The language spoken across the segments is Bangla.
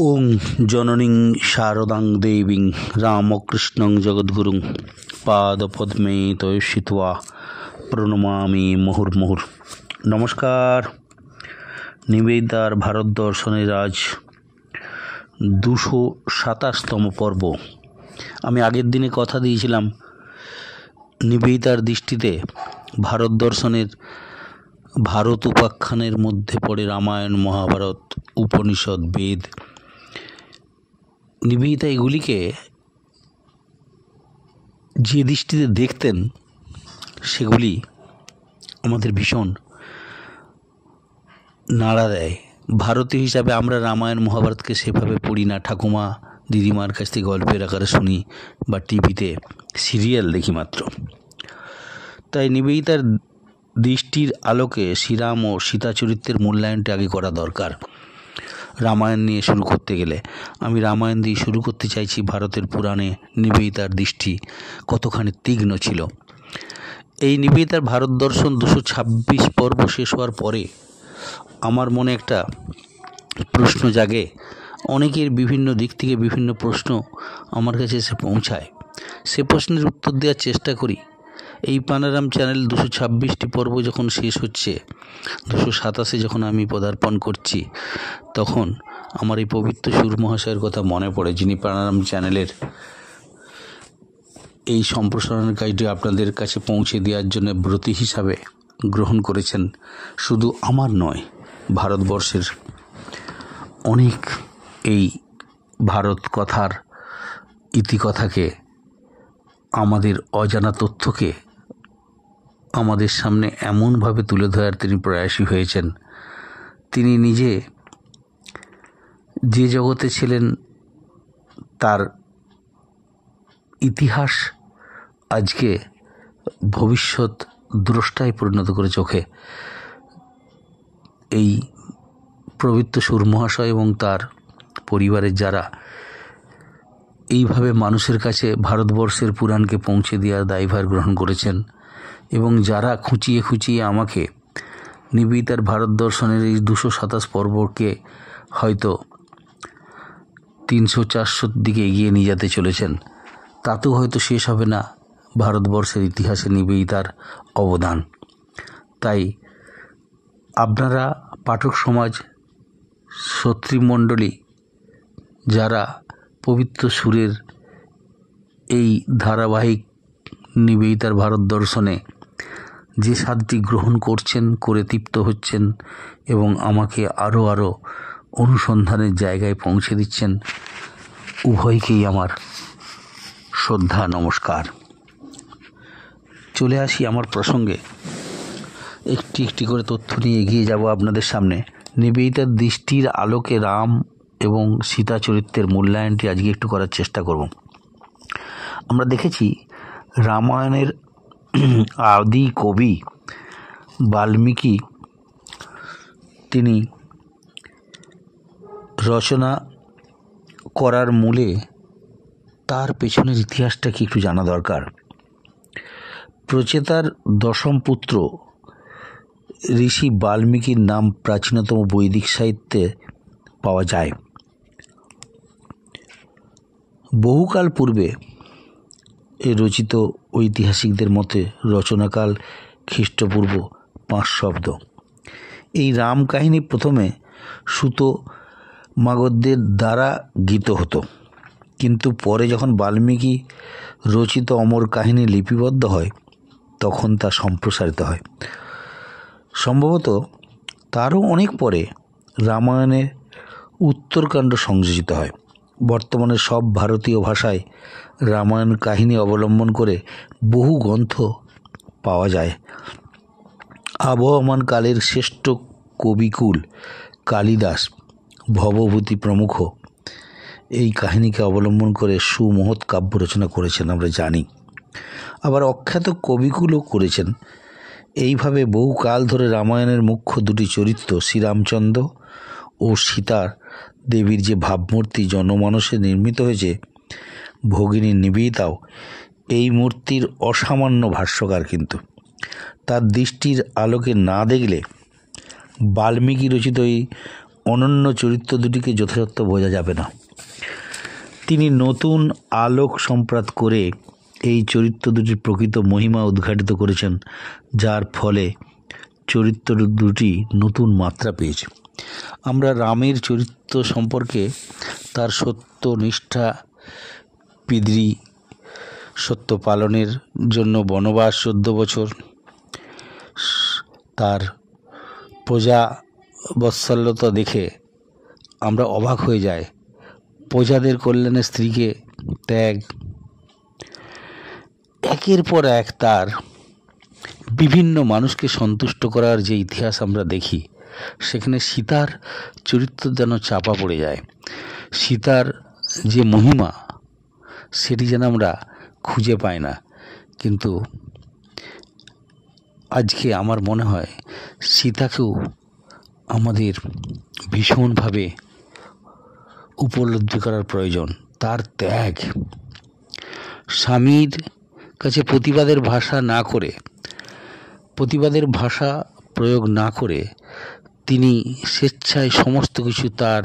ওং জননীং শারদাং দেবীং রামকৃষ্ণং জগদ্গুরুং পাদপদ্মে তয়সিত্বা প্রণমামি মুহুর্মুহুর। নমস্কার। নিবেদিতার ভারত দর্শনের আজ 227তম পর্ব। আমি আগের দিনে কথা দিয়েছিলাম নিবেদিতার দৃষ্টিতে ভারত দর্শনের ভারত উপাখ্যানের মধ্যে পড়ে রামায়ণ, মহাভারত, উপনিষদ, বেদ। নিবেদিতা এগুলিকে যে দৃষ্টিতে দেখতেন সেগুলি আমাদের ভীষণ নাড়া দেয়। ভারতীয় হিসাবে আমরা রামায়ণ মহাভারতকে সেভাবে পড়ি না, ঠাকুমা দিদিমার কাছ থেকে গল্পের আকারে শুনি বা টিভিতে সিরিয়াল দেখি মাত্র। তাই নিবেদিতার দৃষ্টির আলোকে শ্রীরাম ও সীতা চরিত্রের মূল্যায়নটা আগে করা দরকার। রামায়ণ নিয়ে শুরু করতে গেলে আমি রামায়ণ দিয়ে শুরু করতে চাইছি। ভারতের পুরাণে নিবেদিতার দৃষ্টি কতখানি তীক্ষ্ণ ছিল। এই নিবেদিতার ভারত দর্শন 226 পর্ব শেষ হওয়ার পরে আমার মনে একটা প্রশ্ন জাগে। অনেকের বিভিন্ন দিক থেকে বিভিন্ন প্রশ্ন আমার কাছে এসে পৌঁছায়। সে প্রশ্নের উত্তর দেওয়ার চেষ্টা করি। এই পানারাম চ্যানেল 226টি পর্ব যখন শেষ হচ্ছে, 227 যখন আমি পদার্পণ করছি, তখন আমার এই পবিত্র সুর মহাশয়ের কথা মনে পড়ে, যিনি পানারাম চ্যানেলের এই সম্প্রসারণের কাজটি আপনাদের কাছে পৌঁছে দেওয়ার জন্য ব্রতী হিসাবে গ্রহণ করেছেন। শুধু আমার নয়, ভারতবর্ষের অনেক এই ভারত কথার ইতিকথাকে, আমাদের অজানা তথ্যকে আমাদের সামনে এমনভাবে তুলে ধরার তিনি প্রয়াসী হয়েছেন। তিনি নিজে যে জগতে ছিলেন তার ইতিহাস আজকে ভবিষ্যৎ দ্রষ্টায় পরিণত করে চোখে। এই পবিত্র সুর মহাশয় এবং তার পরিবারের যারা এইভাবে মানুষের কাছে ভারতবর্ষের পুরাণকে পৌঁছে দেওয়ার দায়ভার গ্রহণ করেছেন, এবং যারা খুঁচিয়ে খুঁচিয়ে আমাকে নিবেদিতার ভারত দর্শনের এই 227 পর্বকে হয়তো 300-400 দিকে এগিয়ে নিয়ে যেতে চলেছেন, তাতেও হয়তো শেষ হবে না ভারতবর্ষের ইতিহাসে নিবেদিতার অবদান। তাই আপনারা পাঠক সমাজ, শ্রোতৃমণ্ডলী, যারা পবিত্র সুরের এই ধারাবাহিক নিবেদিতার ভারত দর্শনে যে স্বাদটি গ্রহণ করছেন, করে তৃপ্ত হচ্ছেন এবং আমাকে আরও অনুসন্ধানের জায়গায় পৌঁছে দিচ্ছেন, উভয়কেই আমার শ্রদ্ধা, নমস্কার। চলে আসি আমার প্রসঙ্গে। একটি একটি করে তথ্য নিয়ে এগিয়ে যাব আপনাদের সামনে। নিবেদিতার দৃষ্টির আলোকে রাম এবং সীতা চরিত্রের মূল্যায়নটি আজকে একটু করার চেষ্টা করব। আমরা দেখেছি রামায়ণের আদি কবি বাল্মীকি, তিনি রচনা করার মূলে তার পেছনের ইতিহাসটা কি একটু জানা দরকার। প্রচেতার দশম পুত্র ঋষি বাল্মীকির নাম প্রাচীনতম বৈদিক সাহিত্যে পাওয়া যায়। বহুকাল পূর্বে রচিত ঐতিহাসিকদের মতে রচনাকাল খ্রিস্টপূর্ব 500 এই রাম কাহিনী প্রথমে সুত মাগধদের দ্বারা গীত হতো, কিন্তু পরে যখন বাল্মীকি রচিত অমর কাহিনী লিপিবদ্ধ হয় তখন তা সম্প্রসারিত হয়। সম্ভবত তারও অনেক পরে রামায়ণের উত্তরকাণ্ড সংযোজিত হয়। বর্তমানে সব ভারতীয় ভাষায় রামায়ণ কাহিনী অবলম্বন করে বহু গ্রন্থ পাওয়া যায়। আবহমান কালের শ্রেষ্ঠ কবিকুল কালিদাস, ভবভূতি প্রমুখ এই কাহিনীকে অবলম্বন করে সুমহৎ কাব্য রচনা করেছেন, আমরা জানি। আবার অখ্যাত কবিকুলও করেছেন। এইভাবে বহু কাল ধরে রামায়ণের মুখ্য দুটি চরিত্র শ্রীরামচন্দ্র ও সীতার দেবীর যে ভাবমূর্তি জনমানসে নির্মিত হয়েছে, ভগিনী নিবেদিতাও এই মূর্তির অসামান্য ভাষ্যকার। কিন্তু তার দৃষ্টির আলোকে না দেখলে বাল্মীকি রচিত এই অনন্য চরিত্র দুটিকে যথাযথ বোঝা যাবে না। তিনি নতুন আলোক সম্প্রাত করে এই চরিত্র দুটির প্রকৃত মহিমা উদ্ঘাটিত করেছেন, যার ফলে চরিত্র দুটি নতুন মাত্রা পেয়েছে। আমরা রামের চরিত্র সম্পর্কে তার সত্য নিষ্ঠা, পিতৃ সত্য পালনের জন্য বনবাস 14 বছর, তার প্রজা বৎসল্যতা দেখে আমরা অবাক হয়ে যাই, প্রজাদের কল্যাণে স্ত্রীকে ত্যাগ, একের পর এক তার বিভিন্ন মানুষকে সন্তুষ্ট করার যে ইতিহাস আমরা দেখি, সেখানে সীতার চরিত্র যেন চাপা পড়ে যায়। সীতার যে মহিমা সেটি যেন আমরা খুঁজে পাই না। কিন্তু আজকে আমার মনে হয় সীতাকেও আমাদের ভীষণভাবে উপলব্ধি করার প্রয়োজন। তার ত্যাগ, স্বামীর কাছে প্রতিবাদের ভাষা প্রয়োগ না করে তিনি স্বেচ্ছায় সমস্ত কিছু তার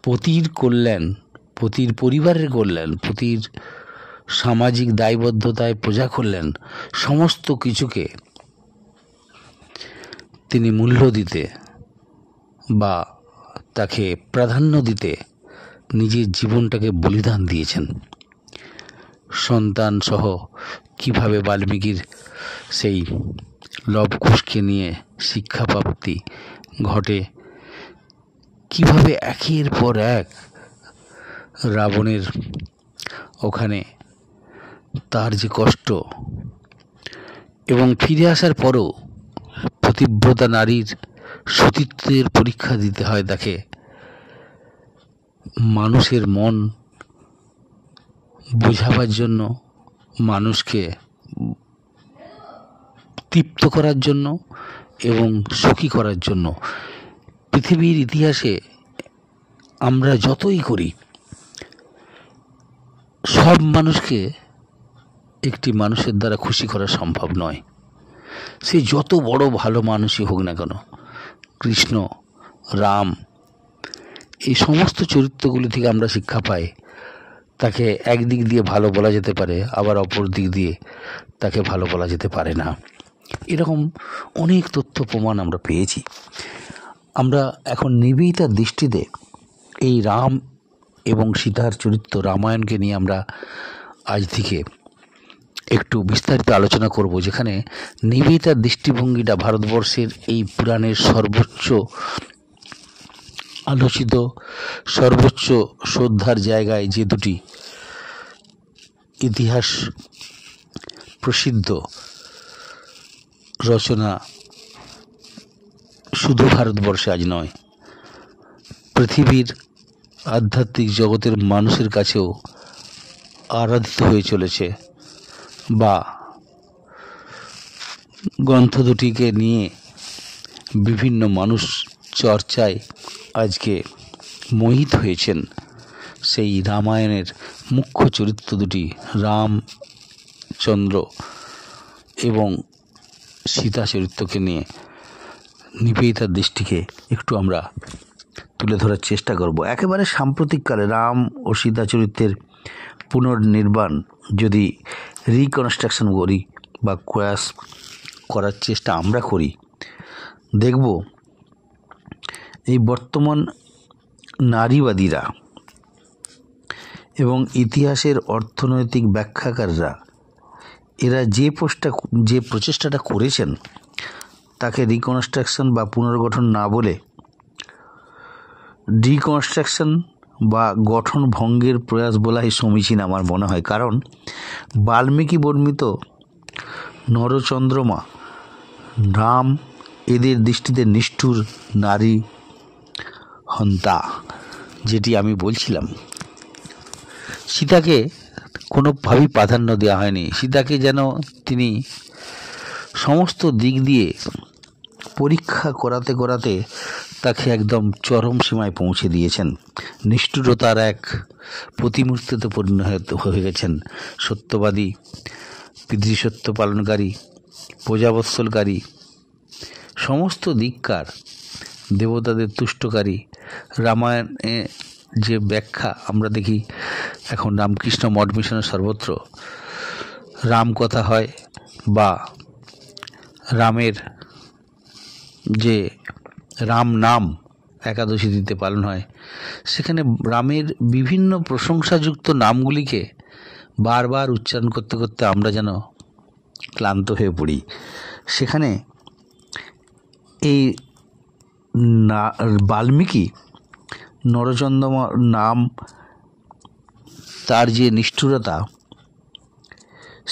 পতির কল্যাণ, পতির পরিবারের কল্যাণ, পতির সামাজিক দায়বদ্ধতায় প্রজা কল্যাণ, সমস্ত কিছুকে তিনি মূল্য দিতে বা তাকে প্রাধান্য দিতে নিজের জীবনটাকে বলিদান দিয়েছেন। সন্তান সহ কিভাবে বাল্মীকির সেই লবকুশকে নিয়ে শিক্ষাপ্রাপ্তি ঘটে, কিভাবে একের পর এক রাবণের ওখানে তার যে কষ্ট, এবং ফিরে আসার পরও পতিব্রতা নারীর সতীত্বের পরীক্ষা দিতে হয় তাকে, মানুষের মন বোঝাবার জন্য, মানুষকে তৃপ্ত করার জন্য এবং সুখী করার জন্য। পৃথিবীর ইতিহাসে আমরা যতই করি, সব মানুষকে একটি মানুষের দ্বারা খুশি করা সম্ভব নয়। সে যত বড় ভালো মানুষই হোক না কেন, কৃষ্ণ, রাম, এই সমস্ত চরিত্রগুলি থেকে আমরা শিক্ষা পাই। তাকে একদিক দিয়ে ভালো বলা যেতে পারে, আবার অপর দিক দিয়ে তাকে ভালো বলা যেতে পারে না। এরকম অনেক তথ্য প্রমাণ আমরা পেয়েছি। আমরা এখন নিবেদিতার দৃষ্টিতে এই রাম এবং সীতার চরিত্র রামায়ণকে নিয়ে আমরা আজ থেকে একটু বিস্তারিত আলোচনা করব, যেখানে নিবেদিতার দৃষ্টিভঙ্গিটা ভারতবর্ষের এই পুরাণের সর্বোচ্চ আলোচিত, সর্বোচ্চ শ্রদ্ধার জায়গায় যে দুটি ইতিহাস প্রসিদ্ধ রচনা শুধু ভারতবর্ষে আজ নয়, পৃথিবীর আধ্যাত্মিক জগতের মানুষের কাছেও আরাধিত হয়ে চলেছে, বা গ্রন্থ দুটিকে নিয়ে বিভিন্ন মানুষ চর্চায় আজকে মোহিত হয়েছেন। সেই রামায়ণের মুখ্য চরিত্র দুটি, রামচন্দ্র এবং সীতা চরিত্রকে নিয়ে নিবেদিতার দৃষ্টিকে একটু আমরা তুলে ধরার চেষ্টা করব। একেবারে সাম্প্রতিককালে রাম ও সীতা চরিত্রের পুনর্নির্মাণ যদি রিকনস্ট্রাকশন করি বা ক্র্যাশ করার চেষ্টা আমরা করি, দেখব এই বর্তমান নারীবাদীরা এবং ইতিহাসের অর্থনৈতিক ব্যাখ্যাকাররা এরা যে প্রচেষ্টাটা করেছেন তাকে রিকনস্ট্রাকশন বা পুনর্গঠন না বলে ডিকনস্ট্রাকশন বা গঠন ভঙ্গের প্রয়াস বলাই সমীচীন আমার মনে হয়। কারণ বাল্মীকি বর্ণিত নরচন্দ্রমা রাম এদের দৃষ্টিতে নিষ্ঠুর নারী হন্তা, যেটি আমি বলছিলাম। সীতাকে কোনোভাবেই প্রাধান্য দেওয়া হয়নি। সীতাকে যেন তিনি সমস্ত দিক দিয়ে পরীক্ষা করাতে করাতে তাকে একদম চরম সীমায় পৌঁছে দিয়েছেন। নিষ্ঠুরতার এক প্রতিমূর্তিতে পরিণত হয়ে গেছেন। সত্যবাদী, পিতৃসত্য পালনকারী, প্রজাবৎসলকারী, সমস্ত দিককার দেবতাদের তুষ্টকারী। রামায়ণে যে ব্যাখ্যা আমরা দেখি এখন রামকৃষ্ণ মঠ মিশনের সর্বত্র রাম কথা হয় বা রামের যে রাম নাম একাদশী তিথিতে পালন হয়, সেখানে রামের বিভিন্ন প্রশংসাযুক্ত নামগুলিকে বারবার উচ্চারণ করতে করতে আমরা যেন ক্লান্ত হয়ে পড়ি। সেখানে এই বাল্মীকি নরচন্দ্র নাম, তার যে নিষ্ঠুরতা,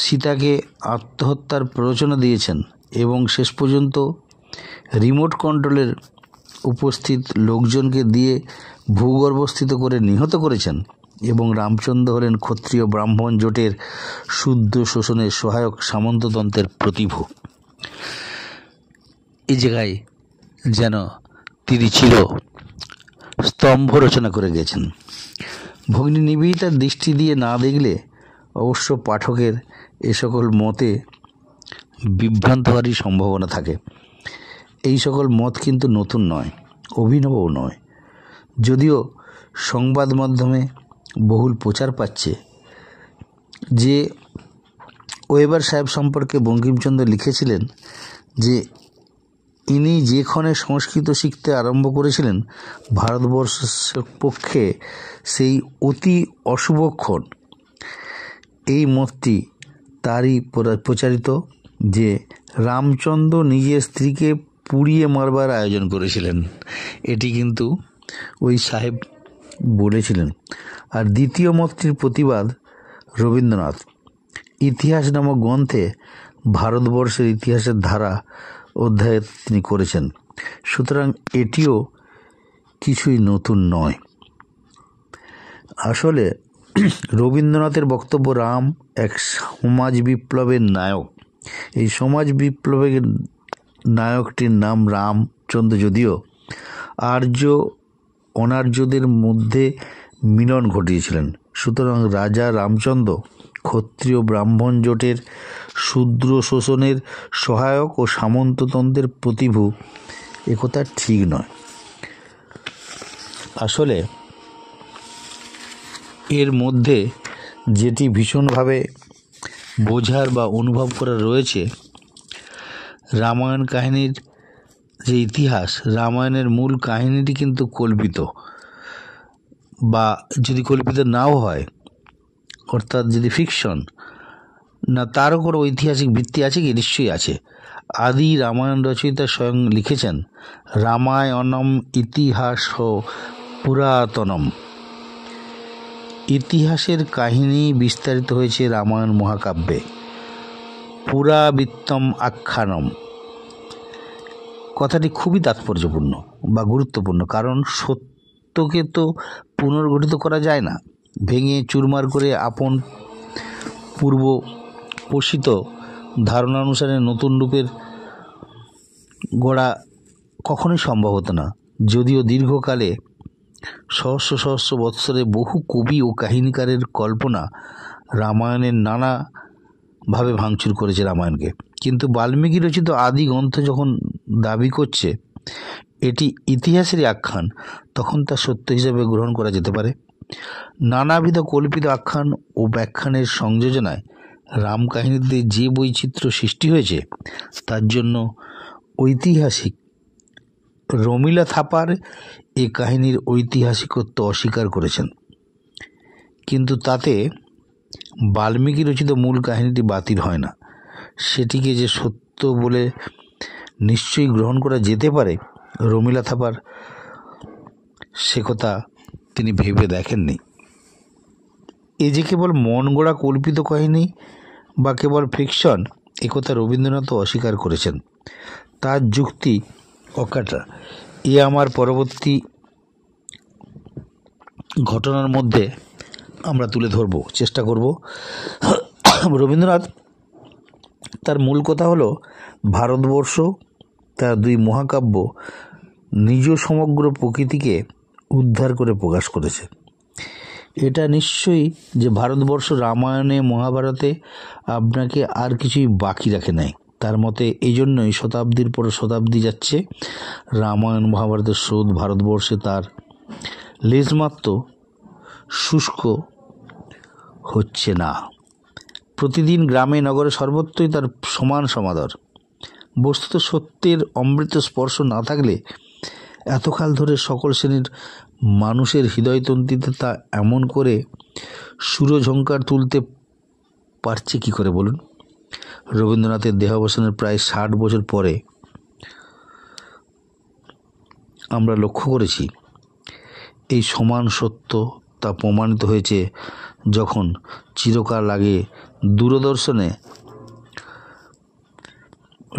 সীতাকে আত্মহত্যার প্ররোচনা দিয়েছেন এবং শেষ পর্যন্ত রিমোট কন্ট্রোলের উপস্থিত লোকজনকে দিয়ে ভূগর্ভস্থিত করে নিহত করেছেন এবং রামচন্দ্র হলেন ক্ষত্রিয় ব্রাহ্মণ জোটের শুদ্ধ শোষণের সহায়ক সামন্ততন্ত্রের প্রতিভূ। এই জায়গায় যেন তিনি ছিল স্তম্ভ রচনা করে গেছেন। ভগিনী নিবেদিতার দৃষ্টি দিয়ে না দেখলে অবশ্য পাঠকের এ সকল মতে বিভ্রান্ত হওয়ারই সম্ভাবনা থাকে। এই সকল মত কিন্তু নতুন নয়, অভিনবও নয়। যদিও সংবাদ মাধ্যমে বহুল প্রচার পাচ্ছে যে ওয়েবার সাহেব সম্পর্কে বঙ্কিমচন্দ্র লিখেছিলেন যে ইনি যে ক্ষণে সংস্কৃত শিখতে আরম্ভ করেছিলেন, ভারতবর্ষের পক্ষে সেই অতি অশুভক্ষণ। এই মতটি তারই প্রচারিত যে রামচন্দ্র নিজের স্ত্রীকে পুড়িয়ে মারবার আয়োজন করেছিলেন, এটি কিন্তু ওই সাহেব বলেছিলেন। আর দ্বিতীয় মতটির প্রতিবাদ রবীন্দ্রনাথ ইতিহাস নামক গ্রন্থে ভারতবর্ষের ইতিহাসের ধারা অধ্যায়ে তিনি করেছেন। সুতরাং এটিও কিছুই নতুন নয়। আসলে রবীন্দ্রনাথের বক্তব্য রাম এক সমাজ বিপ্লবের নায়ক। এই সমাজ বিপ্লবের নায়কটির নাম রামচন্দ্র, যদিও আর্য অনার্যদের মধ্যে মিলন ঘটিয়েছিলেন। সুতরাং রাজা রামচন্দ্র ক্ষত্রিয় ব্রাহ্মণ জোটের শূদ্র শোষণের সহায়ক ও সামন্ততন্ত্রের প্রতিভূ, একথা ঠিক নয়। আসলে এর মধ্যে যেটি ভীষণভাবে বোঝার বা অনুভব করা রয়েছে, রামায়ণ কাহিনীর যে ইতিহাস, রামায়ণের মূল কাহিনীটি কিন্তু কল্পিত, বা যদি কল্পিত নাও হয়, অর্থাৎ যদি ফিকশন না, তারও কোনো ঐতিহাসিক ভিত্তি আছে কি? নিশ্চয়ই আছে। আদি রামায়ণ রচয়িতা স্বয়ং লিখেছেন, রামায়ণম ইতিহাস পুরাতনম। ইতিহাসের কাহিনী বিস্তারিত হয়েছে রামায়ণ মহাকাব্যে। পুরাবৃত্তম আখ্যানম কথাটি খুবই তাৎপর্যপূর্ণ বা গুরুত্বপূর্ণ, কারণ সত্যকে তো পুনর্গঠিত করা যায় না। ভেঙে চুরমার করে আপন পূর্ব পোষিত ধারণা অনুসারে নতুন রূপের গড়া কখনোই সম্ভব হতো না। যদিও দীর্ঘকালে সহস্র সহস্র বৎসরে বহু কবি ও কাহিনীকারের কল্পনা রামায়ণের নানাভাবে ভাঙচুর করেছে রামায়ণকে, কিন্তু বাল্মীকি রচিত আদি গ্রন্থ যখন দাবি করছে এটি ইতিহাসেরই আখ্যান, তখন তা সত্য হিসেবে গ্রহণ করা যেতে পারে। নানাবিধ কল্পিত আখ্যান ও ব্যাখ্যানের সংযোজনায় রাম কাহিনীতে যে বৈচিত্র্য সৃষ্টি হয়েছে, তার জন্য ঐতিহাসিক রমিলা থাপার এ কাহিনীর ঐতিহাসিকত্ব অস্বীকার করেছেন, কিন্তু তাতে বাল্মীকি রচিত মূল কাহিনীটি বাতিল হয় না। সেটিকে যে সত্য বলে নিশ্চয়ই গ্রহণ করা যেতে পারে, রমিলা থাপার সে কথা তিনি ভেবে দেখেননি। এ যে কেবল মন গড়া কল্পিত কাহিনী বা কেবল ফিকশন, একথা রবীন্দ্রনাথও অস্বীকার করেছেন। তার যুক্তি অকাটা। এ আমার পরবর্তী ঘটনার মধ্যে আমরা তুলে ধরব, চেষ্টা করব। রবীন্দ্রনাথ তার মূল কথা হলো ভারতবর্ষ তার দুই মহাকাব্য নিজ সমগ্র প্রকৃতিকে উদ্ধার করে প্রকাশ করেছে। এটা নিশ্চয়ই যে ভারতবর্ষ রামায়ণে মহাভারতে আপনাকে আর কিছুই বাকি রাখে নাই। তার মতে এই জন্যই শতাব্দীর পর শতাব্দী যাচ্ছে রামায়ণ মহাভারতের স্রোত ভারতবর্ষে তার লেশমাত্র শুষ্ক হচ্ছে না। প্রতিদিন গ্রামে নগরে সর্বত্রই তার সমান সমাদর। বস্তুত সত্যের অমৃত স্পর্শ না থাকলে এতকাল ধরে সকল শ্রেণীর মানুষের হৃদয়তন্ত্রীতে তা এমন করে সুরঝঙ্কার তুলতে পারছে কি করে বলুন? রবীন্দ্রনাথের দেহাবসানের প্রায় 60 বছর পরে আমরা লক্ষ্য করেছি এই সমান সত্য তা প্রমাণিত হয়েছে যখন চিরকাল আগে দূরদর্শনে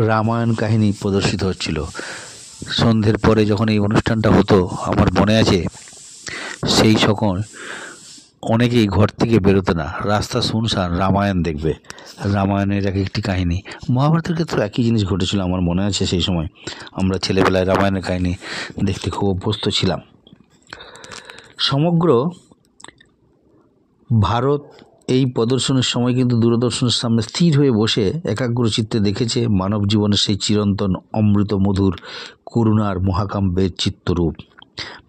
রামায়ণ কাহিনী প্রদর্শিত হচ্ছিল। সন্ধ্যের পরে যখন এই অনুষ্ঠানটা হতো, আমার মনে আছে সেই সকল অনেকেই ঘর থেকে বেরোতো না, রাস্তা শুনশান, রামায়ণ দেখবে। রামায়ণের এক একটি কাহিনী, মহাভারতের ক্ষেত্রে একই জিনিস ঘটেছিল। আমার মনে আছে সেই সময় আমরা ছেলেবেলায় রামায়ণের কাহিনী দেখতে খুব অভ্যস্ত ছিলাম। সমগ্র ভারত এই প্রদর্শনের সময় কিন্তু দূরদর্শনের সামনে স্থির হয়ে বসে একাগ্র চিত্তে দেখেছে মানব জীবনের সেই চিরন্তন অমৃত মধুর করুণার মহাকাব্যের চিত্তরূপ।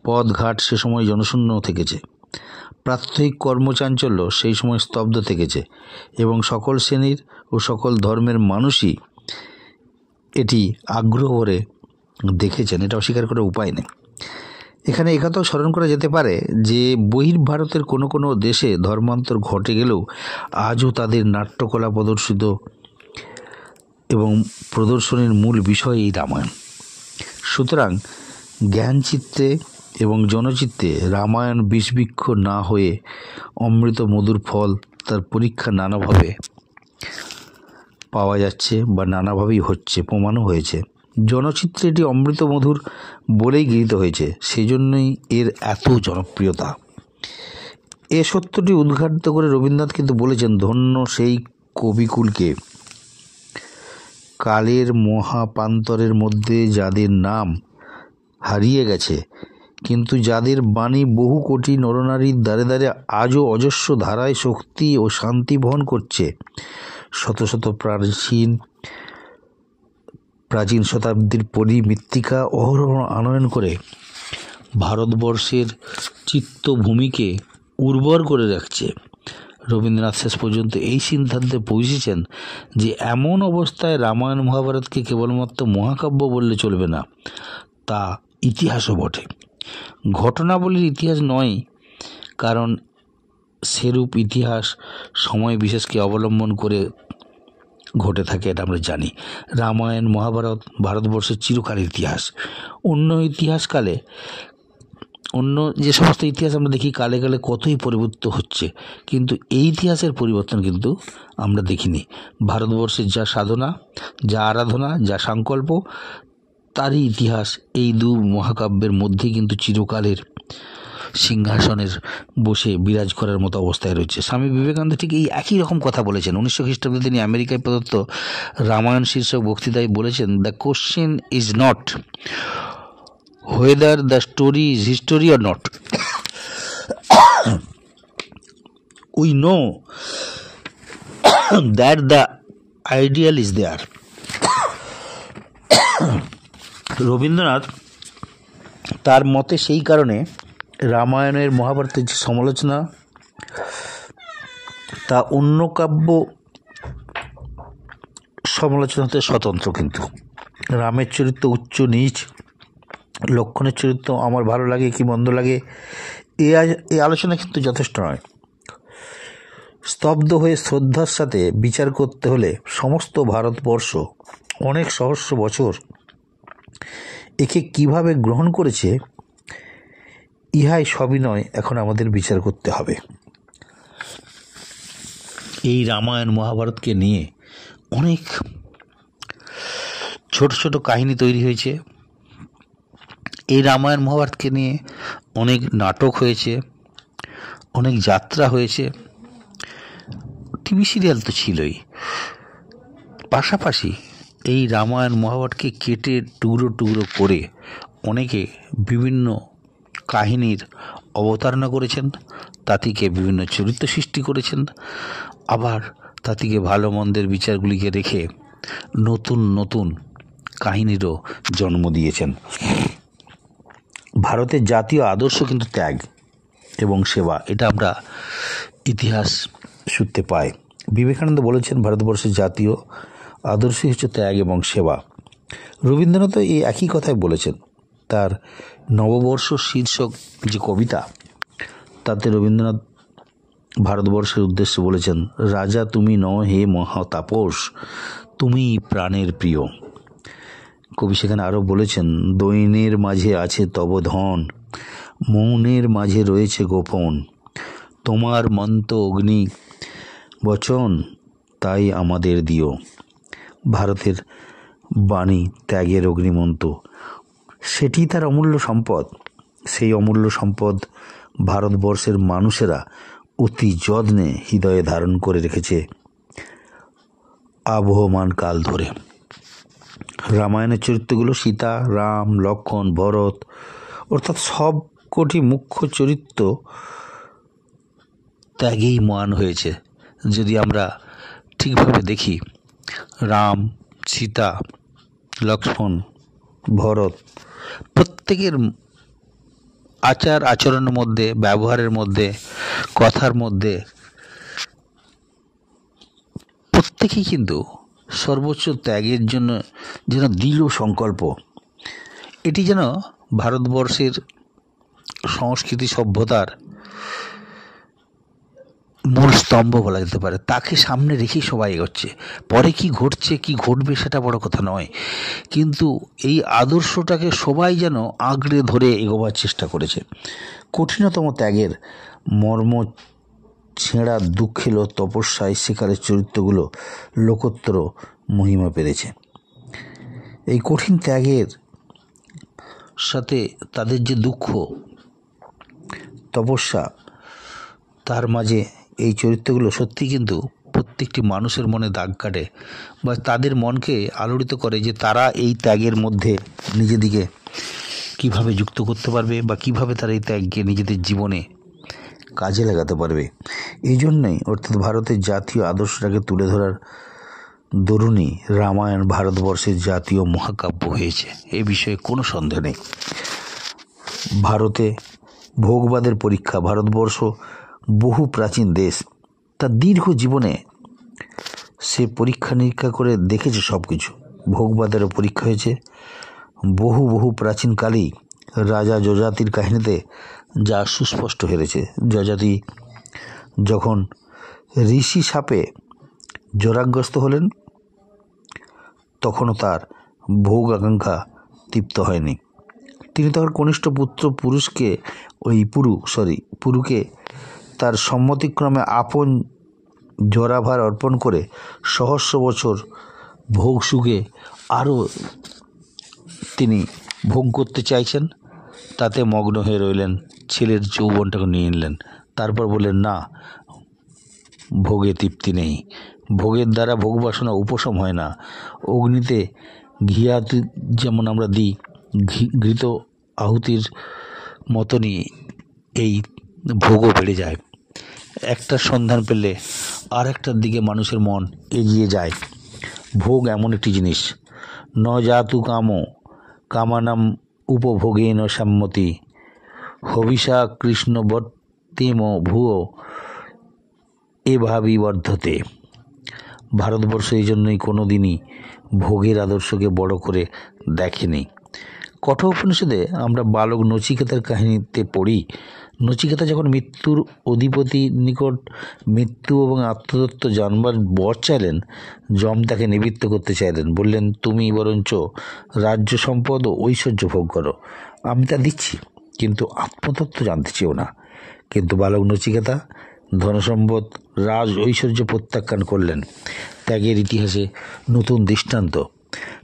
পথঘাট সে সময় জনশূন্য থেকেছে, প্রাত্যহিক কর্মচাঞ্চল্য সেই সময় স্তব্ধ থেকেছে এবং সকল শ্রেণীর ও সকল ধর্মের মানুষই এটি আগ্রহ করে দেখেছেন, এটা অস্বীকার করার উপায় নেই। এখানে একথাও স্মরণ করা যেতে পারে যে বহির্ভারতের কোনো কোনো দেশে ধর্মান্তর ঘটে গেলেও আজও তাদের নাট্যকলা প্রদর্শিত এবং প্রদর্শনীর মূল বিষয় এই রামায়ণ। সুতরাং জ্ঞানচিত্তে এবং জনচিত্তে রামায়ণ বিষবৃক্ষ না হয়ে অমৃত মধুর ফল তার পরীক্ষা নানাভাবে পাওয়া যাচ্ছে বা নানাভাবেই হচ্ছে, প্রমাণও হয়েছে। জনচিত্রে এটি অমৃত মধুর বলেই গৃহীত হয়েছে, সেই জন্যই এর এত জনপ্রিয়তা। এ সত্যটি উদ্ঘাটিত করে রবীন্দ্রনাথ কিন্তু বলেছেন, ধন্য সেই কবিকুলকে কালের মহাপান্তরের মধ্যে যাদের নাম হারিয়ে গেছে, কিন্তু যাদের বাণী বহু কোটি নরনারীর দ্বারে দ্বারে আজও অজস্র ধারায় শক্তি ও শান্তি বহন করছে। শত শত প্রাচীন শতাব্দীর পরিমৃত্তিকা অহরহ আনয়ন করে ভারতবর্ষের চিত্তভূমিকে উর্বর করে রাখছে। রবীন্দ্রনাথ শেষ পর্যন্ত এই সিদ্ধান্তে পৌঁছেছেন যে এমন অবস্থায় রামায়ণ মহাভারতকে কেবলমাত্র মহাকাব্য বললে চলবে না, তা ইতিহাসও বটে। ঘটনাবলীর ইতিহাস নয়, কারণ সেরূপ ইতিহাস সময় বিশেষকে অবলম্বন করে ঘটে থাকে, এটা আমরা জানি। রামায়ণ মহাভারত ভারতবর্ষের চিরকালের ইতিহাস। অন্য যে সমস্ত ইতিহাস আমরা দেখি কালে কালে কতই পরিবর্তিত হচ্ছে, কিন্তু এই ইতিহাসের পরিবর্তন কিন্তু আমরা দেখিনি। ভারতবর্ষের যা সাধনা, যা আরাধনা, যা সংকল্প, তারই ইতিহাস এই দু মহাকাব্যের মধ্যে কিন্তু চিরকালের সিংহাসনের বসে বিরাজ করার মতো অবস্থায় রয়েছে। স্বামী বিবেকানন্দ ঠিক এই একই রকম কথা বলেছেন। 1900 খ্রিস্টাব্দে তিনি আমেরিকায় প্রদত্ত রামায়ণ শীর্ষক বক্তৃতায় বলেছেন, the question is not whether the story is history or not. We know that the ideal is there. Rabindranath তার মতে সেই কারণে রামায়ণের মহাভারতের যে সমালোচনা তা অন্য কাব্য সমালোচনাতে স্বতন্ত্র। কিন্তু রামের চরিত্র উচ্চ নীচ, লক্ষণের চরিত্র আমার ভালো লাগে কি মন্দ লাগে, এই আলোচনা কিন্তু যথেষ্ট নয়। স্তব্ধ হয়ে শ্রদ্ধার সাথে বিচার করতে হলে সমস্ত ভারতবর্ষ অনেক সহস্র বছর একে কিভাবে গ্রহণ করেছে, ইহাই সবিনয় এখন আমাদের বিচার করতে হবে। এই রামায়ণ মহাভারতকে নিয়ে অনেক ছোট ছোট কাহিনী তৈরি হয়েছে। এই রামায়ণ মহাভারতকে নিয়ে অনেক নাটক হয়েছে, অনেক যাত্রা হয়েছে, টিভি সিরিয়াল তো ছিলই। পাশাপাশি এই রামায়ণ মহাভারতকে কেটে টুকরো টুকরো করে অনেকে বিভিন্ন কাহিনীর অবতারণা করেছেন, তাতিকে বিভিন্ন চরিত্র সৃষ্টি করেছেন, আবার তাতিকে ভালো মন্দের বিচারগুলিকে রেখে নতুন নতুন কাহিনীরও জন্ম দিয়েছেন। ভারতের জাতীয় আদর্শ কিন্তু ত্যাগ এবং সেবা, এটা আমরা ইতিহাস সূত্রে পাই। বিবেকানন্দ বলেছেন ভারতবর্ষের জাতীয় আদর্শই হচ্ছে ত্যাগ এবং সেবা। রবীন্দ্রনাথ এই একই কথাই বলেছেন। তার নববর্ষ শীর্ষক যে কবিতা, তাতে রবীন্দ্রনাথ ভারতবর্ষের উদ্দেশ্যে বলেছেন, রাজা তুমি ন হে মহাতাপস, তুমি প্রাণের প্রিয়। কবি সেখানে আরও বলেছেন, দৈন্যের মাঝে আছে তব ধন, মৌনের মাঝে রয়েছে গোপন, তোমার মন্ত অগ্নি বচন, তাই আমাদের দিও। ভারতের বাণী ত্যাগের অগ্নিমন্ত, সেটি তার অমূল্য সম্পদ। সেই অমূল্য সম্পদ ভারতবর্ষের মানুষেরা অতি যত্নে হৃদয়ে ধারণ করে রেখেছে আবহমান কাল ধরে। রামায়ণের চরিত্রগুলো সীতা, রাম, লক্ষ্মণ, ভরত, অর্থাৎ সব কটি মুখ্য চরিত্র ত্যাগেই মহান হয়েছে। যদি আমরা ঠিকভাবে দেখি, রাম, সীতা, লক্ষ্মণ, ভরত প্রত্যেকের আচার আচরণের মধ্যে, ব্যবহারের মধ্যে, কথার মধ্যে প্রত্যেকেই কিন্তু সর্বোচ্চ ত্যাগের জন্য যেন দৃঢ় সংকল্প। এটি যেন ভারতবর্ষের সংস্কৃতি সভ্যতার মূল স্তম্ভ বলা যেতে পারে। তাকে সামনে রেখেই সবাই এগোচ্ছে। পরে কি ঘটছে কি ঘটবে সেটা বড় কথা নয়, কিন্তু এই আদর্শটাকে সবাই যেন আঁকড়ে ধরে এগোবার চেষ্টা করেছে। কঠিনতম ত্যাগের মর্ম ছেঁড়া দুঃখের তপস্যায় সেকালের চরিত্রগুলো লোকোত্তর মহিমা পেরেছে। এই কঠিন ত্যাগের সাথে তাদের যে দুঃখ তপস্যা, তার মাঝে এই চরিত্রগুলো সত্যি কিন্তু প্রত্যেকটি মানুষের মনে দাগ কাটে বা তাদের মনকে আলোড়িত করে যে তারা এই ত্যাগের মধ্যে নিজেদিকে কিভাবে যুক্ত করতে পারবে বা কিভাবে তারা এই ত্যাগকে নিজেদের জীবনে কাজে লাগাতে পারবে। এই জন্যই অর্থাৎ ভারতের জাতীয় আদর্শটাকে তুলে ধরার দরুনই রামায়ণ ভারতবর্ষের জাতীয় মহাকাব্য হয়েছে, এ বিষয়ে কোনো সন্দেহ নেই। ভারতে ভোগবাদের পরীক্ষা। ভারতবর্ষ বহু প্রাচীন দেশ, তার দীর্ঘ জীবনে সে পরীক্ষা নিরীক্ষা করে দেখেছে সব কিছু। ভোগবাদেরও পরীক্ষা হয়েছে। বহু বহু প্রাচীনকালেই রাজা যযাতির কাহিনীতে যা সুস্পষ্ট হয়েছে। যযাতি যখন ঋষি শাপে জরাগ্রস্ত হলেন, তখনও তার ভোগ আকাঙ্ক্ষা তৃপ্ত হয়নি। তিনি তখন কনিষ্ঠ পুত্র পুরুকে তার সম্মতিক্রমে আপন জরাভার অর্পণ করে সহস্র বছর ভোগ সুখে আরও তিনি ভোগ করতে চাইছেন, তাতে মগ্ন হয়ে রইলেন। ছেলের যৌবনটাকে নিয়ে নিলেন। তারপর বললেন, না, ভোগে তৃপ্তি নেই, ভোগের দ্বারা ভোগ বাসনা উপশম হয় না। অগ্নিতে ঘিয়াতি যেমন আমরা দিই, ঘৃত আহুতির মতনই এই ভোগও বেড়ে যায়। একটা সন্ধান পেলে আর একটার দিকে মানুষের মন এগিয়ে যায়। ভোগ এমন একটি জিনিস, ন জাতু কামানাম উপভোগেন সম্মতি, হবিষা কৃষ্ণবর্তিম ভুয়ো এভাবেই বর্ধতে। ভারতবর্ষ এই জন্যই কোনো দিনই ভোগের আদর্শকে বড় করে দেখেনি। কঠোপনিষদে আমরা বালক নচিকেতার কাহিনীতে পড়ি, নচিকেতা যখন মৃত্যুর অধিপতির নিকট মৃত্যু এবং আত্মতত্ত্ব জানবার বর চাইলেন, যম তাকে নিবৃত্ত করতে চাইলেন। বললেন, তুমি বরঞ্চ রাজ্য সম্পদ ও ঐশ্বর্য ভোগ করো, আমি তা দিচ্ছি, কিন্তু আত্মতত্ত্ব জানতে চেও না। কিন্তু বালক নচিকেতা ধনসম্পদ, রাজ ঐশ্বর্য প্রত্যাখ্যান করলেন। ত্যাগের ইতিহাসে নতুন দৃষ্টান্ত।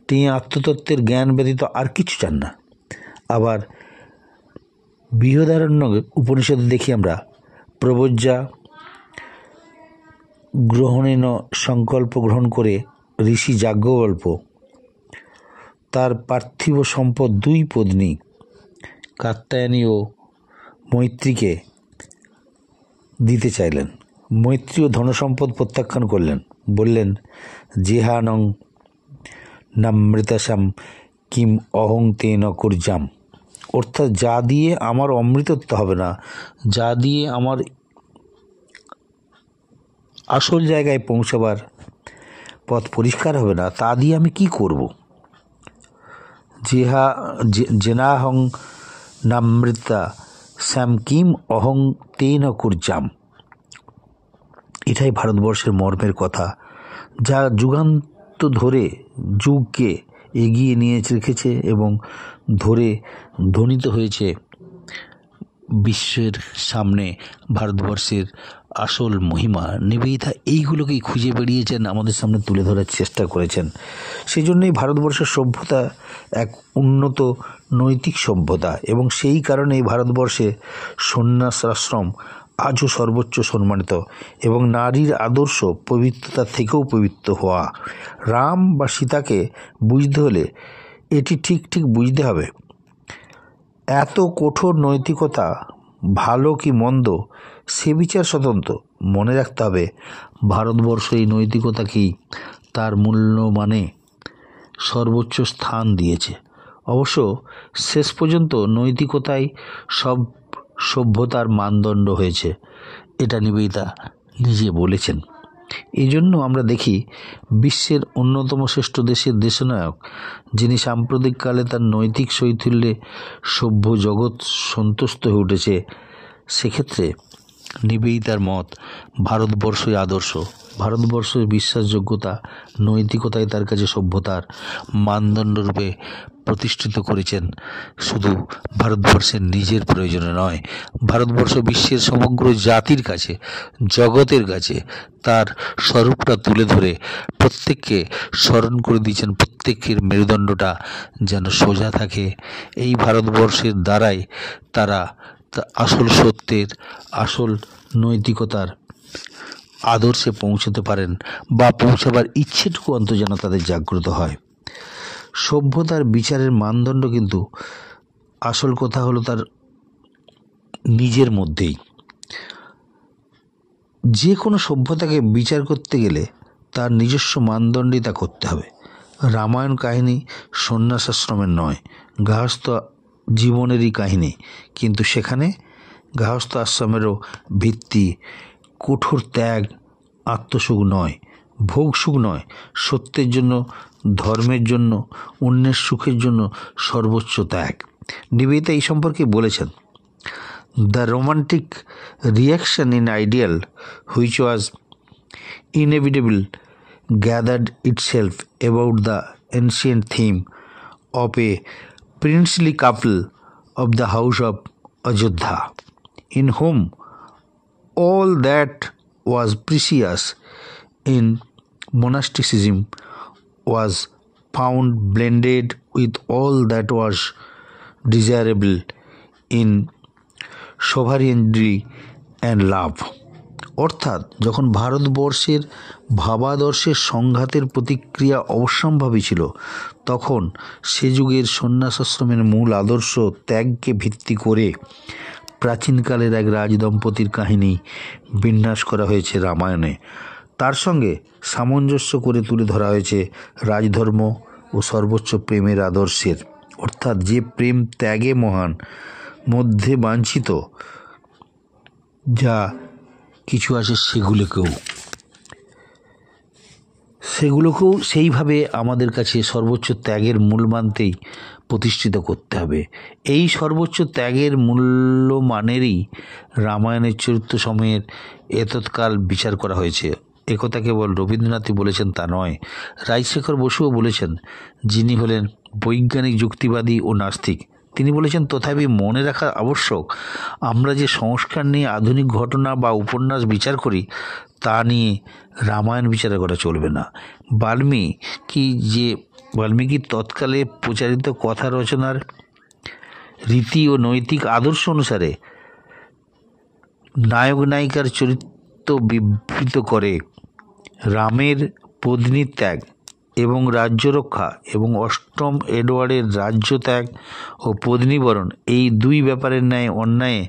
তিনি আত্মতত্ত্বের জ্ঞান ব্যতীত আর কিছু চান না। আবার বৃহদারণ্য উপনিষদে দেখি আমরা, প্রবজ্জা গ্রহণেন সংকল্প গ্রহণ করে ঋষি যাজ্ঞবল্ক্য তার পার্থিব সম্পদ 2 পত্নী কাত্যায়নী ও মৈত্রীকে দিতে চাইলেন। মৈত্রী ও ধনসম্পদ প্রত্যাখ্যান করলেন, বললেন, জেহানং নামৃতাসাম কিম অহং তেন কুর্জাম। অর্থাৎ যা দিয়ে আমার অমৃতত্ব হবে না, যা দিয়ে আমার আসল জায়গায় পৌঁছাবার পথ পরিষ্কার হবে না, তা দিয়ে আমি কি করব? জেনাহং নামৃতা শ্যাম কিম অহং তেন কুর্জাম। এটাই ভারতবর্ষের মর্মের কথা, যা যুগান্ত ধরে যুগকে এগিয়ে নিয়ে রেখেছে এবং ধরে ধ্বনিত হয়েছে বিশ্বের সামনে ভারতবর্ষের আসল মহিমা। নিবেদিতা এইগুলোকেই খুঁজে বেরিয়েছেন, আমাদের সামনে তুলে ধরার চেষ্টা করেছেন। সেই জন্যই ভারতবর্ষের সভ্যতা এক উন্নত নৈতিক সভ্যতা, এবং সেই কারণেই ভারতবর্ষে সন্ন্যাস আশ্রম আজও সর্বোচ্চ সম্মানিত, এবং নারীর আদর্শ পবিত্রতা থেকেও পবিত্র হওয়া। রাম বা সীতাকে বুঝতে হলে এটি ঠিক ঠিক বুঝতে হবে। এত কঠোর নৈতিকতা ভালো কি মন্দ সে বিচার স্বতন্ত্র। মনে রাখতে হবে ভারতবর্ষ এই নৈতিকতাকেই তার মূল্যমানে সর্বোচ্চ স্থান দিয়েছে। অবশ্য শেষ পর্যন্ত নৈতিকতাই সব সভ্যতার মানদণ্ড হয়েছে, এটা নিবেদিতা নিজে বলেছেন। এই জন্য আমরা দেখি বিশ্বের অন্যতম শ্রেষ্ঠ দেশের দেশনায়ক, যিনি সাম্প্রতিককালে তার নৈতিক শৈথিল্যে সভ্য জগৎ সন্তুষ্ট হয়ে উঠেছে, সেক্ষেত্রে নিবেদিতার মত ভারতবর্ষই আদর্শ। ভারতবর্ষের বিশ্বাসযোগ্যতা নৈতিকতাই তার কাছে সভ্যতার মানদণ্ডরূপে প্রতিষ্ঠিত করেছেন। শুধু ভারতবর্ষের নিজের প্রয়োজনে নয়, ভারতবর্ষ বিশ্বের সমগ্র জাতির কাছে, জগতের কাছে তার স্বরূপটা তুলে ধরে প্রত্যেককে স্মরণ করে দিয়েছেন, প্রত্যেকের মেরুদণ্ডটা যেন সোজা থাকে। এই ভারতবর্ষের দ্বারাই তারা আসল সত্যের, আসল নৈতিকতার আদর্শে পৌঁছতে পারেন, বা পৌঁছাবার ইচ্ছেটুকু অন্তত যেন তাদের জাগ্রত হয়। সভ্যতার বিচারের মানদণ্ড কিন্তু আসল কথা হলো তার নিজের মধ্যেই। যে কোনো সভ্যতাকে বিচার করতে গেলে তার নিজস্ব মানদণ্ডেই তা করতে হবে। রামায়ণ কাহিনী সন্ন্যাস আশ্রমের নয়, গার্হস্থ্য জীবনেরই কাহিনী, কিন্তু সেখানে গার্হস্থ্য আশ্রমেরও ভিত্তি কঠোর ত্যাগ, আত্মসুখ নয়, ভোগ সুখ নয়, সত্যের জন্য, ধর্মের জন্য, অন্যের সুখের জন্য সর্বোচ্চ ত্যাগ। নিবেদিতা এই সম্পর্কে বলেছেন, the romantic reaction in ideal which was inevitable gathered itself about the ancient theme of a princely couple of the house of Ajodhya, in whom all that was precious in monasticism was found blended with all that was desirable in sovereignty and love. অর্থাৎ যখন ভারতবর্ষের ভাবাদর্শের সংঘাতের প্রতিক্রিয়া অবশ্যম্ভাবী ছিল, তখন সে যুগের সন্ন্যাসাশ্রমের মূল আদর্শ ত্যাগকে ভিত্তি করে প্রাচীনকালের এক রাজদম্পতির কাহিনী বিন্যাস করা হয়েছে রামায়ণে। তার সঙ্গে সামঞ্জস্য করে তুলে ধরা হয়েছে রাজধর্ম ও সর্বোচ্চ প্রেমের আদর্শের, অর্থাৎ যে প্রেম ত্যাগে মহান, মধ্যে বাঞ্ছিত যা কিছু আছে সেগুলোকেও সেইভাবে আমাদের কাছে সর্বোচ্চ ত্যাগের মূল মানতেই প্রতিষ্ঠিত করতে হবে। এই সর্বোচ্চ ত্যাগের মূল্যমানেরই রামায়ণের চরিত্র সময়ের এতৎকাল বিচার করা হয়েছে। একথা কেবল রবীন্দ্রনাথই বলেছেন তা নয়, রাজশেখর বসুও বলেছেন, যিনি হলেন বৈজ্ঞানিক যুক্তিবাদী ও নাস্তিক। তিনি বলেছেন, তথাপি মনে রাখা আবশ্যক, আমরা যে সংস্কার নিয়ে আধুনিক ঘটনা বা উপন্যাস বিচার করি, তা নিয়ে রামায়ণ বিচার করা চলবে না। বাল্মীকি তৎকালে প্রচারিত কথা রচনার রীতি ও নৈতিক আদর্শ অনুসারে নায়ক নায়িকার চরিত্র বিবৃত করে রামের পত্নী ত্যাগ এবং রাজ্য রক্ষা এবং অষ্টম এডওয়ার্ডের রাজ্য ত্যাগ ও পত্নীবরণ, এই দুই ব্যাপারের ন্যায় অন্যায়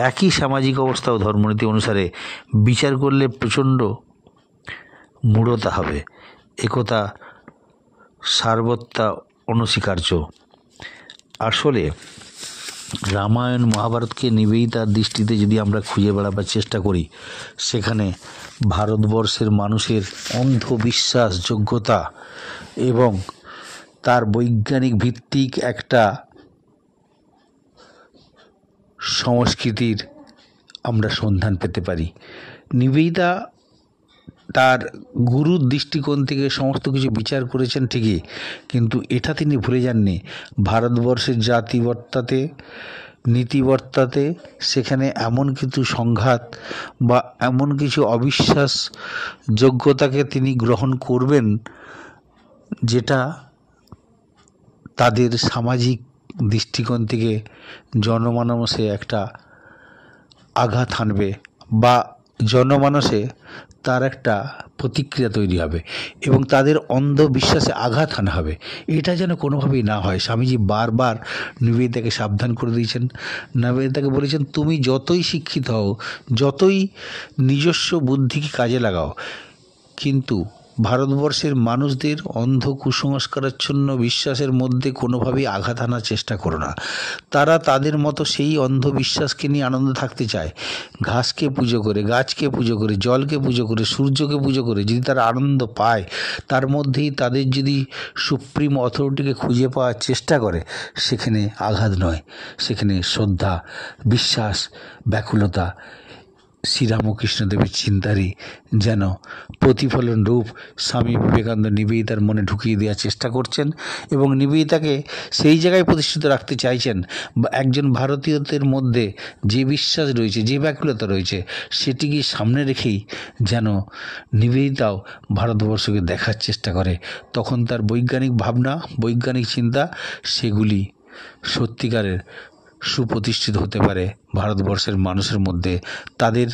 একই সামাজিক অবস্থা ও ধর্মনীতি অনুসারে বিচার করলে প্রচণ্ড মূঢ়তা হবে। একথা সারবত্তা অনস্বীকার্য। আসলে রামায়ণ মহাভারতকে নিবেদিতার দৃষ্টিতে যদি আমরা খুঁজে বেড়াবার চেষ্টা করি, সেখানে ভারতবর্ষের মানুষের অন্ধবিশ্বাস, যোগ্যতা এবং তার বৈজ্ঞানিক ভিত্তিক একটা সংস্কৃতির আমরা সন্ধান পেতে পারি। নিবেদিতা তার গুরুর দৃষ্টিকোণ থেকে সমস্ত কিছু বিচার করেছেন ঠিকই, কিন্তু এটা তিনি ভুলে যাননি ভারতবর্ষের জাতিবর্তাতে, নীতিবর্তাতে সেখানে এমন কিছু সংঘাত বা এমন কিছু অবিশ্বাস যোগ্যতাকে তিনি গ্রহণ করবেন যেটা তাদের সামাজিক দৃষ্টিকোণ থেকে জনমানসে একটা আঘাত হানবে বা জনমানসে তার একটা প্রতিক্রিয়া তৈরি হবে এবং তাদের অন্ধবিশ্বাসে আঘাত হানা হবে। এটা যেন কোনোভাবেই না হয়। স্বামীজি বারবার নিবেদিতাকে সাবধান করে দিয়েছেন। নিবেদিতাকে বলেছেন, তুমি যতই শিক্ষিত হও, যতই নিজস্ব বুদ্ধিকে কাজে লাগাও, কিন্তু ভারতবর্ষের মানুষদের অন্ধ কুসংস্কারাচ্ছন্ন বিশ্বাসের মধ্যে কোনোভাবেই আঘাত আনার চেষ্টা করো না। তারা তাদের মতো সেই অন্ধবিশ্বাসকে নিয়ে আনন্দ থাকতে চায়। ঘাসকে পুজো করে, গাছকে পুজো করে, জলকে পুজো করে, সূর্যকে পুজো করে যদি তারা আনন্দ পায়, তার মধ্যেই তাদের যদি সুপ্রিম অথরিটিকে খুঁজে পাওয়ার চেষ্টা করে, সেখানে আঘাত নয়, সেখানে শ্রদ্ধা, বিশ্বাস, ব্যাকুলতা, শ্রীরামকৃষ্ণদেবের চিন্তারই যেন প্রতিফলন রূপ স্বামী বিবেকানন্দ নিবেদিতার মনে ঢুকিয়ে দেওয়ার চেষ্টা করছেন এবং নিবেদিতাকে সেই জায়গায় প্রতিষ্ঠিত রাখতে চাইছেন। একজন ভারতীয়দের মধ্যে যে বিশ্বাস রয়েছে, যে ব্যাকুলতা রয়েছে, সেটিকে সামনে রেখেই যেন নিবেদিতাও ভারতবর্ষকে দেখার চেষ্টা করে। তখন তার বৈজ্ঞানিক ভাবনা, বৈজ্ঞানিক চিন্তা, সেগুলি সত্যিকারের সুপ্রতিষ্ঠিত হতে পারে ভারতবর্ষের মানুষের মধ্যে। তাদের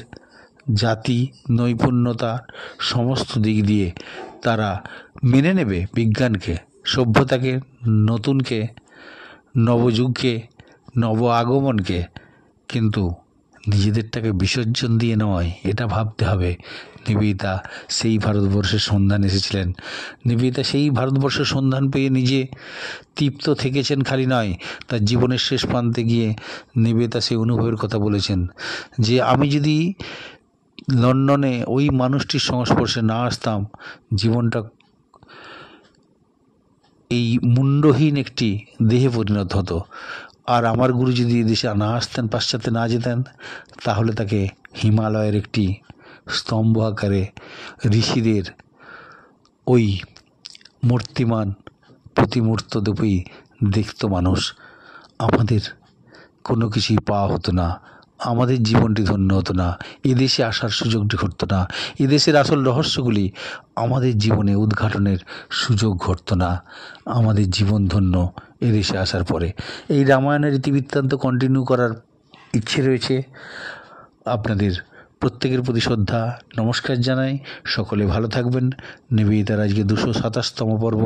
জাতি, নৈপুণ্যতা সমস্ত দিক দিয়ে তারা মেনে নেবে বিজ্ঞানকে, সভ্যতাকে, নতুনকে, নবযুগকে, নব আগমনকে, কিন্তু নিজেদেরটাকে বিসর্জন দিয়ে নয়, এটা ভাবতে হবে। নিবেদিতা সেই ভারতবর্ষের সন্ধান এসেছিলেন। নিবেদিতা সেই ভারতবর্ষের সন্ধান পেয়ে নিজে তৃপ্ত থেকেছেন খালি নয়, তার জীবনের শেষ প্রান্তে গিয়ে নিবেদিতা সেই অনুভবের কথা বলেছেন যে আমি যদি লন্ডনে ওই মানুষটির সংস্পর্শে না আসতাম, জীবনটা এই মুন্ডহীন একটি দেহে পরিণত হতো। আর আমার গুরু যদি দেশে না আসতেন, পাশ্চাত্যে না যেতেন, তাহলে তাকে হিমালয়ের একটি স্তম্ভ আকারে ঋষিদের ওই মূর্তিমান প্রতিমূর্ত দেবী দেখত মানুষ। আমাদের কোনো কিছুই পাওয়া হতো না, আমাদের জীবনটি ধন্য হতো না, এদেশে আসার সুযোগটি ঘটতো না, এদেশের আসল রহস্যগুলি আমাদের জীবনে উদ্ঘাটনের সুযোগ ঘটতো না। আমাদের জীবন ধন্য এদেশে আসার পরে। এই রামায়ণের ইতিবৃত্তান্ত কন্টিনিউ করার ইচ্ছে রয়েছে। আপনাদের প্রত্যেকের প্রতি শ্রদ্ধা, নমস্কার জানাই। সকলে ভালো থাকবেন। নিবেদিতার আজকে 227তম পর্ব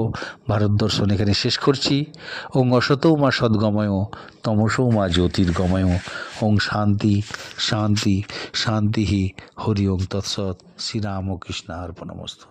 ভারত দর্শন এখানে শেষ করছি। ওং অসতৌ মা সদ্গময় তমসৌ মা জ্যোতির্গময়। ওং শান্তি শান্তি শান্তি হরি ওং তৎসৎ। শ্রীরামকৃষ্ণ অর্পণমস্তু।